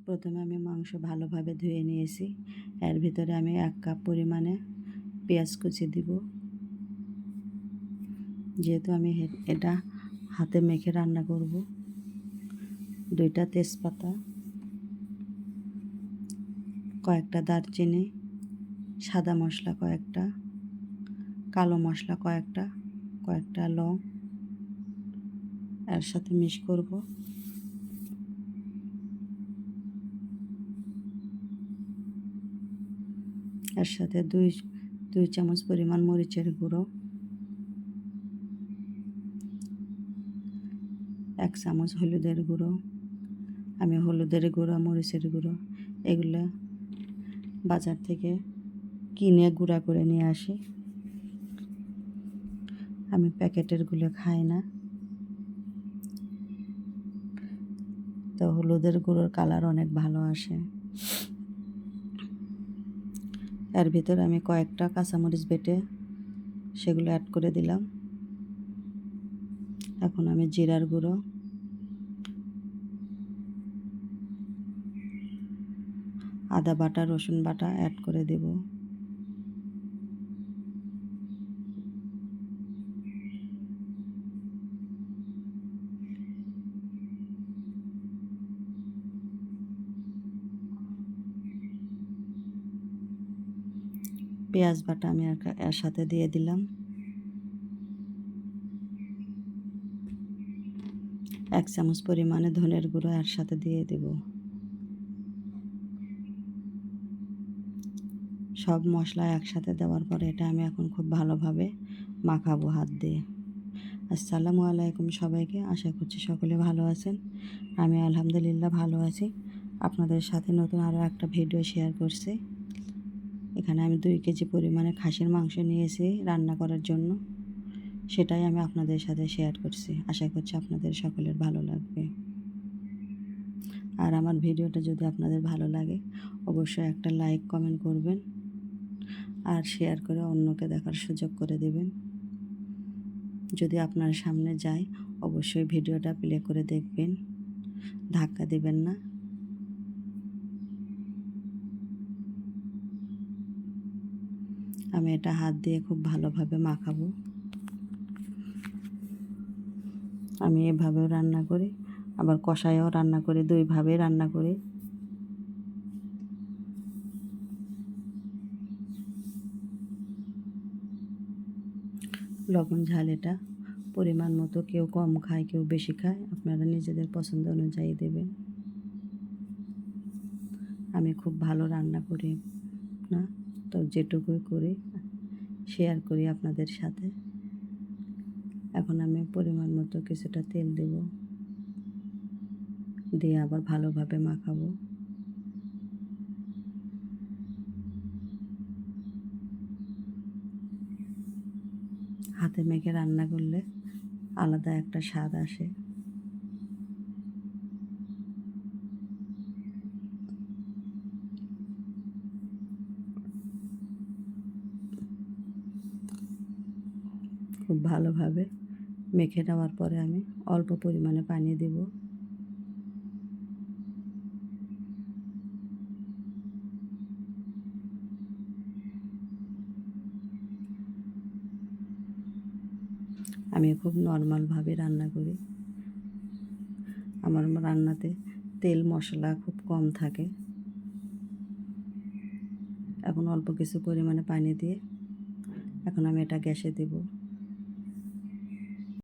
প্রথমে আমি মাংস ভালোভাবে ধুয়ে নিয়েছি। এর ভিতরে আমি 1 কাপ পরিমাণে পেঁয়াজ কুচি দিব। যেহেতু আমি এটা হাতে মেখে রান্না করব। 2টা তেজপাতা, কয়েকটা দারচিনি, সাদা মশলা কয়েকটা, কালো মশলা কয়েকটা লং এর সাথে মিক্স করব। এর সাথে দুই চামচ পরিমাণ মরিচের গুঁড়ো, 1 চামচ হলুদের গুঁড়ো। আমি হলুদের গুঁড়ো, মরিচের গুঁড়ো এগুলো বাজার থেকে কিনে গুঁড়া করে নিয়ে আসি। আমি প্যাকেটেরগুলো খাই না। তো হলুদের গুঁড়োর কালার অনেক ভালো আসে। এর ভিতরে আমি কয়েকটা কাঁচামরিচ বেটে সেগুলো অ্যাড করে দিলাম। এখন আমি জিরার গুঁড়ো, আদা বাটা, রসুন বাটা অ্যাড করে দেব। পেঁয়াজ বাটা আমি এর সাথে দিয়ে দিলাম। 1 চামচ পরিমাণে ধনের গুঁড়ো এর সাথে দিয়ে দেব। সব মশলা একসাথে দেওয়ার পরে এটা আমি এখন খুব ভালোভাবে মাখাবো হাত দিয়ে। আসসালামু আলাইকুম সবাইকে, আশা করছি সকলে ভালো আছেন। আমি আলহামদুলিল্লাহ ভালো আছি। আপনাদের সাথে নতুন আরও একটা ভিডিও শেয়ার করছি। এখানে আমি 2 কেজি পরিমাণে খাসির মাংস নিয়েছি রান্না করার জন্য। সেটাই আমি আপনাদের সাথে শেয়ার করছি। আশা করছি আপনাদের সকলের ভালো লাগবে। আর আমার ভিডিওটা যদি আপনাদের ভালো লাগে অবশ্যই একটা লাইক কমেন্ট করবেন আর শেয়ার করে অন্যকে দেখার সুযোগ করে দেবেন। যদি আপনার সামনে যায় অবশ্যই ভিডিওটা প্লে করে দেখবেন, ধাক্কা দিবেন না। আমি এটা হাত দিয়ে খুব ভালোভাবে মাখাবো। আমি এভাবেও রান্না করি, আবার কষায়ও রান্না করি, 2 ভাবে রান্না করি। লবণ ঝাল এটা পরিমাণ মতো, কেউ কম খায় কেউ বেশি খায়, আপনারা নিজেদের পছন্দ অনুযায়ী দেবেন। আমি খুব ভালো রান্না করি না, তো যেটুকুই করি শেয়ার করি আপনাদের সাথে। এখন আমি পরিমাণ মতো কিছুটা তেল দেব, দিয়ে আবার ভালোভাবে মাখাবো। হাতে মেখে রান্না করলে আলাদা একটা স্বাদ আসে। খুব ভালোভাবে মেখে নেওয়ার পরে আমি অল্প পরিমাণে পানি দেব। আমি খুব নর্মালভাবে রান্না করি। আমার রান্নাতে তেল মশলা খুব কম থাকে। এখন অল্প কিছু পরিমাণে পানি দিয়ে এখন আমি এটা গ্যাসে দেব।